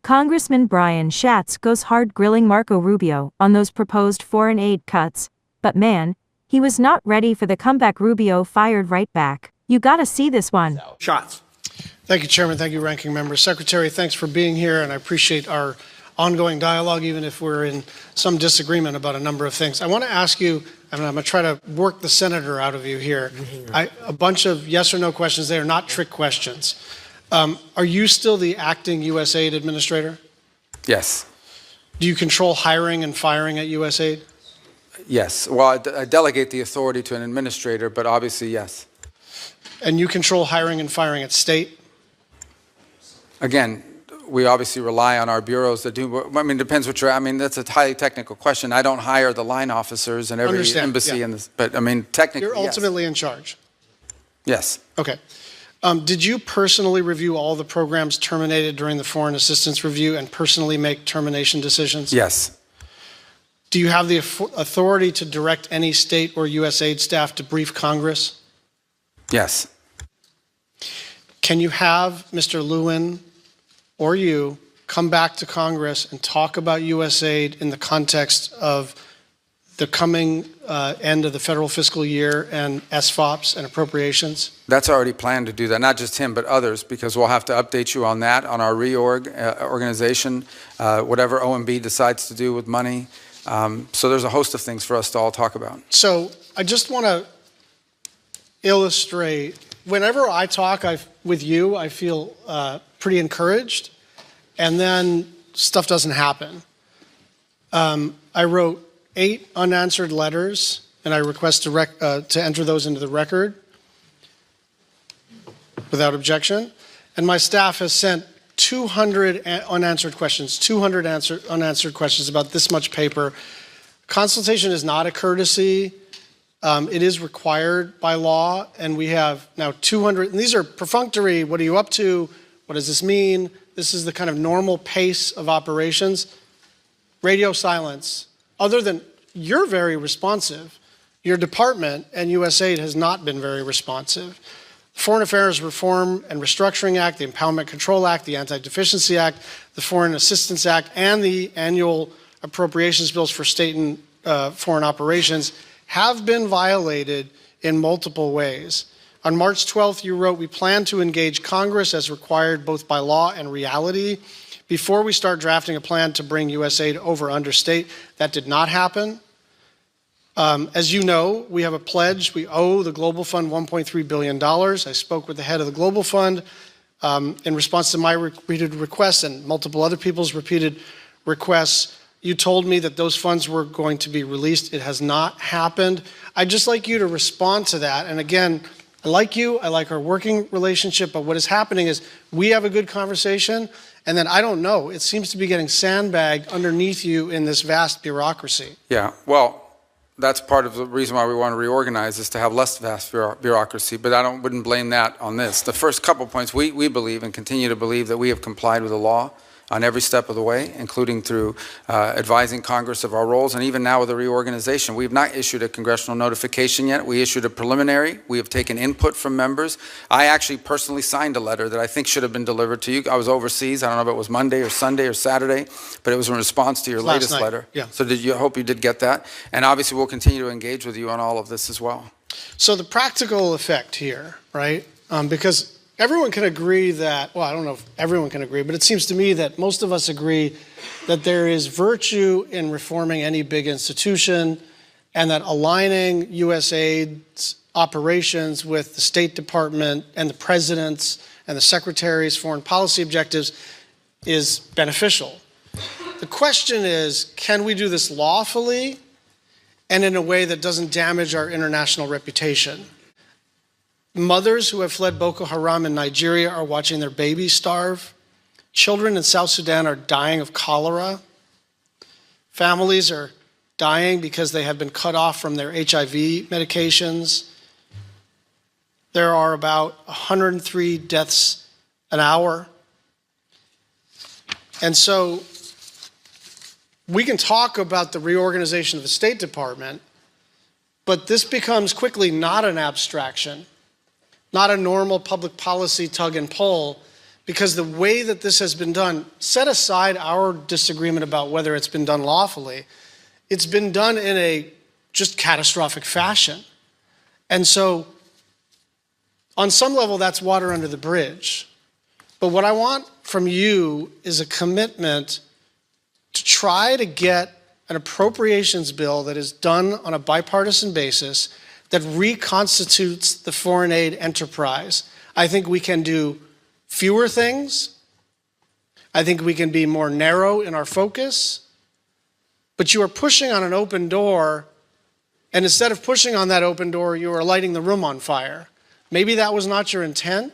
Congressman Brian Schatz goes hard grilling Marco Rubio on those proposed foreign aid cuts, but man, he was not ready for the comeback. Rubio fired right back. You gotta see this one. Schatz. Thank you, Chairman. Thank you, Ranking Member. Secretary, thanks for being here, and I appreciate our ongoing dialogue, even if we're in some disagreement about a number of things. I want to ask you, and I'm going to try to work the senator out of you here. A bunch of yes or no questions. They are not trick questions. Are you still the acting USAID administrator? Yes. Do you control hiring and firing at USAID? Yes. Well, I delegate the authority to an administrator, but obviously, yes. And you control hiring and firing at state? Again, we obviously rely on our bureaus that do. I mean, it depends what you're. I mean, that's a highly technical question. I don't hire the line officers in every embassy in this. But I mean, technically, you're ultimately in charge. Yes. Okay. Did you personally review all the programs terminated during the foreign assistance review and personally make termination decisions? Yes. Do you have the authority to direct any state or USAID staff to brief Congress? Yes. Can you have Mr. Lewin or you come back to Congress and talk about USAID in the context of the coming end of the federal fiscal year and SFOPs and appropriations? That's already planned to do that, not just him, but others, because we'll have to update you on that, on our reorg organization, whatever OMB decides to do with money. So there's a host of things for us to all talk about. So I just want to illustrate, whenever I talk with you, I feel pretty encouraged, and then stuff doesn't happen. I wrote 8 unanswered letters, and I request to enter those into the record without objection. And my staff has sent 200 unanswered questions, 200 unanswered questions about this much paper. Consultation is not a courtesy. It is required by law, and we have now 200, and these are perfunctory. What are you up to? What does this mean? This is the kind of normal pace of operations. Radio silence. Other than you're very responsive, your department and USAID has not been very responsive. The Foreign Affairs Reform and Restructuring Act, the Empowerment Control Act, the Anti-Deficiency Act, the Foreign Assistance Act, and the annual appropriations bills for state and foreign operations have been violated in multiple ways. On March 12th, you wrote, "We plan to engage Congress as required both by law and reality before we start drafting a plan to bring USAID over under state." That did not happen. As you know, we have a pledge. We owe the Global Fund $1.3 billion. I spoke with the head of the Global Fund in response to my repeated requests and multiple other people's repeated requests. You told me that those funds were going to be released. It has not happened. I'd just like you to respond to that. And again, I like you, I like our working relationship, but what is happening is we have a good conversation, and then I don't know, it seems to be getting sandbagged underneath you in this vast bureaucracy. Yeah, well, that's part of the reason why we want to reorganize, is to have less vast bureaucracy, but I wouldn't blame that on this. The first couple points, we believe and continue to believe that we have complied with the law on every step of the way, including through advising Congress of our roles, and even now with the reorganization. We have not issued a congressional notification yet. We issued a preliminary. We have taken input from members. I actually personally signed a letter that I think should have been delivered to you. I was overseas. I don't know if it was Monday or Sunday or Saturday, but it was in response to your latest letter. Yeah. So I hope you did get that. And obviously we'll continue to engage with you on all of this as well. So the practical effect here, right? Because everyone can agree that, well, I don't know if everyone can agree, but it seems to me that most of us agree that there is virtue in reforming any big institution, and that aligning USAID's operations with the State Department and the President's and the Secretary's foreign policy objectives is beneficial. The question is, can we do this lawfully and in a way that doesn't damage our international reputation? Mothers who have fled Boko Haram in Nigeria are watching their babies starve. Children in South Sudan are dying of cholera. Families are dying because they have been cut off from their HIV medications. There are about 103 deaths an hour. And so we can talk about the reorganization of the State Department, but this becomes quickly not an abstraction, not a normal public policy tug and pull, because the way that this has been done, set aside our disagreement about whether it's been done lawfully, it's been done in a just catastrophic fashion. And so on some level, that's water under the bridge. But what I want from you is a commitment to try to get an appropriations bill that is done on a bipartisan basis that reconstitutes the foreign aid enterprise. I think we can do fewer things. I think we can be more narrow in our focus. But you are pushing on an open door, and instead of pushing on that open door, you are lighting the room on fire. Maybe that was not your intent.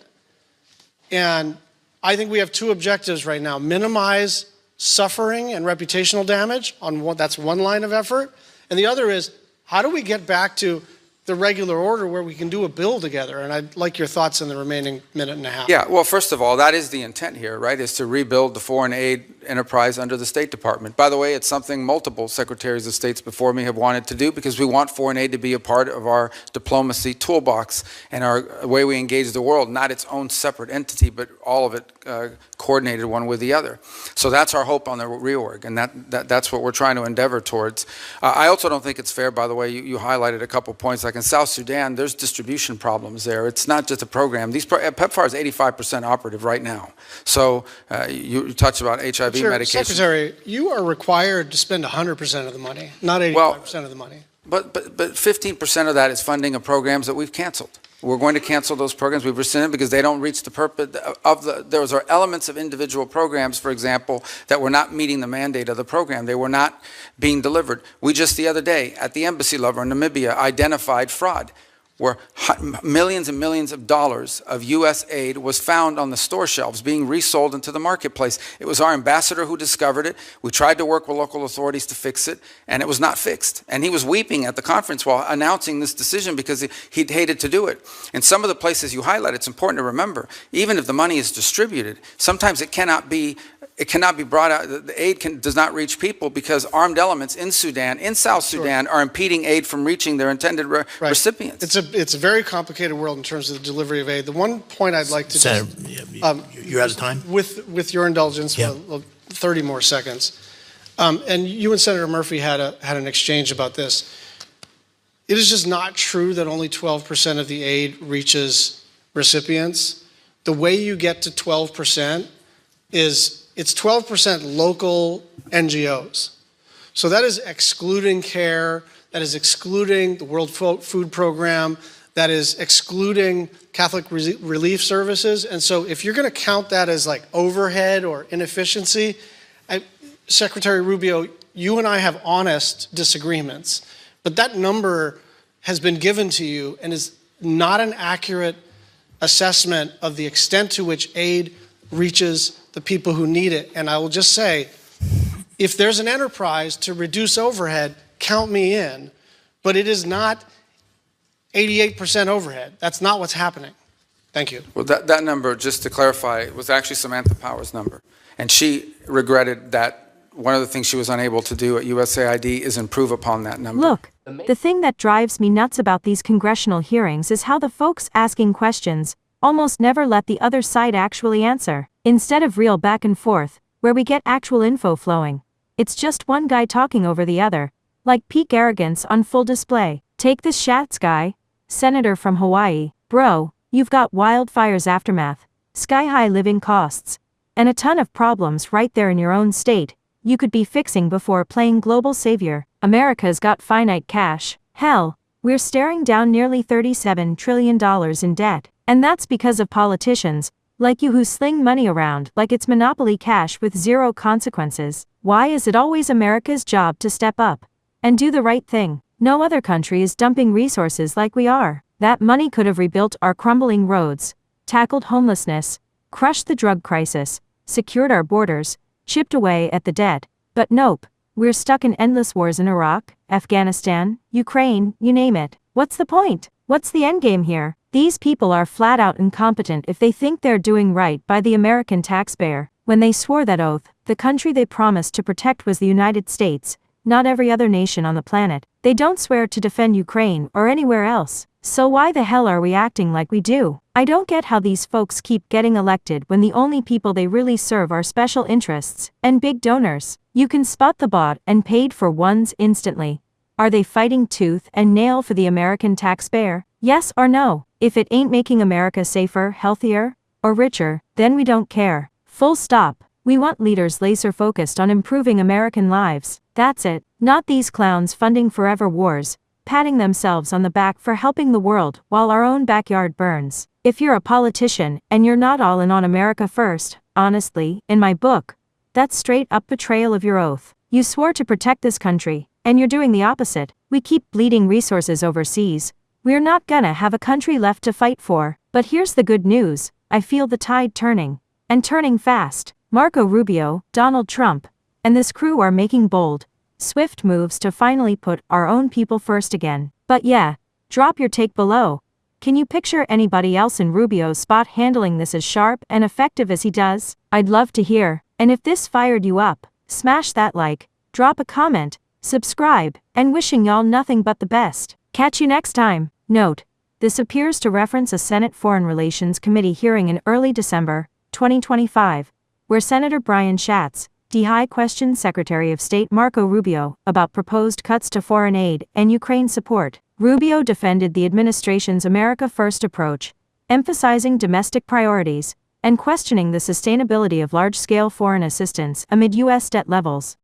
And I think we have two objectives right now: minimize suffering and reputational damage that's one line of effort. And the other is, how do we get back to the regular order where we can do a bill together? And I'd like your thoughts in the remaining minute and a half. Yeah, well, first of all, that is the intent here, right, is to rebuild the foreign aid enterprise under the State Department. By the way, it's something multiple secretaries of states before me have wanted to do, because we want foreign aid to be a part of our diplomacy toolbox and our way we engage the world, not its own separate entity, but all of it coordinated one with the other. So that's our hope on the reorg, and that's what we're trying to endeavor towards. I also don't think it's fair, by the way, you highlighted a couple points, like in South Sudan, there's distribution problems there. It's not just a program. PEPFAR is 85% operative right now. So you touched about HIV medication. Secretary, you are required to spend 100% of the money, not 85% of the money. But 15% of that is funding of programs that we've canceled. We're going to cancel those programs. We've rescinded because they don't reach the purpose of those are elements of individual programs, for example, that were not meeting the mandate of the program. They were not being delivered. We just the other day at the embassy level in Namibia identified fraud, where millions and millions of dollars of U.S. aid was found on the store shelves being resold into the marketplace. It was our ambassador who discovered it. We tried to work with local authorities to fix it, and it was not fixed. And he was weeping at the conference while announcing this decision because he'd hated to do it. In some of the places you highlight, it's important to remember, even if the money is distributed, sometimes it cannot be brought out. The aid does not reach people because armed elements in Sudan, in South Sudan, are impeding aid from reaching their intended recipients. It's a very complicated world in terms of the delivery of aid. The one point I'd like to Senator, you're out of time. With your indulgence, yeah. 30 more seconds. And you and Senator Murphy had an exchange about this. It is just not true that only 12% of the aid reaches recipients. The way you get to 12% is it's 12% local NGOs. So that is excluding CARE, that is excluding the World Food Program, that is excluding Catholic Relief Services. And so if you're going to count that as like overhead or inefficiency, Secretary Rubio, you and I have honest disagreements, but that number has been given to you and is not an accurate assessment of the extent to which aid reaches the people who need it. And I will just say, if there's an enterprise to reduce overhead, count me in, but it is not 88% overhead. That's not what's happening. Thank you. Well, that number, just to clarify, was actually Samantha Power's number. And she regretted that one of the things she was unable to do at USAID is improve upon that number. Look, the thing that drives me nuts about these congressional hearings is how the folks asking questions almost never let the other side actually answer. Instead of real back and forth, where we get actual info flowing, it's just one guy talking over the other, like peak arrogance on full display. Take this Schatz guy, senator from Hawaii. Bro, you've got wildfires aftermath, sky-high living costs, and a ton of problems right there in your own state you could be fixing before playing global savior. America's got finite cash. Hell, we're staring down nearly $37 trillion in debt. And that's because of politicians like you who sling money around like it's monopoly cash with zero consequences. Why is it always America's job to step up and do the right thing? No other country is dumping resources like we are. That money could have rebuilt our crumbling roads, tackled homelessness, crushed the drug crisis, secured our borders, chipped away at the debt. But nope, we're stuck in endless wars in Iraq, Afghanistan, Ukraine, you name it. What's the point? What's the endgame here? These people are flat out incompetent if they think they're doing right by the American taxpayer. When they swore that oath, the country they promised to protect was the United States, not every other nation on the planet. They don't swear to defend Ukraine or anywhere else. So why the hell are we acting like we do? I don't get how these folks keep getting elected when the only people they really serve are special interests and big donors. You can spot the bought and paid for ones instantly. Are they fighting tooth and nail for the American taxpayer? Yes or no? If it ain't making America safer, healthier, or richer, then we don't care. Full stop. We want leaders laser-focused on improving American lives. That's it. Not these clowns funding forever wars, patting themselves on the back for helping the world while our own backyard burns. If you're a politician and you're not all in on America first, honestly, in my book, that's straight up betrayal of your oath. You swore to protect this country, and you're doing the opposite. We keep bleeding resources overseas. We're not gonna have a country left to fight for. But here's the good news. I feel the tide turning. And turning fast. Marco Rubio, Donald Trump, and this crew are making bold, swift moves to finally put our own people first again. But yeah, drop your take below. Can you picture anybody else in Rubio's spot handling this as sharp and effective as he does? I'd love to hear. And if this fired you up, smash that like, drop a comment, subscribe, and wishing y'all nothing but the best. Catch you next time. Note, this appears to reference a Senate Foreign Relations Committee hearing in early December 2025, where Senator Brian Schatz, DHI questioned Secretary of State Marco Rubio about proposed cuts to foreign aid and Ukraine support. Rubio defended the administration's America First approach, emphasizing domestic priorities and questioning the sustainability of large-scale foreign assistance amid U.S. debt levels.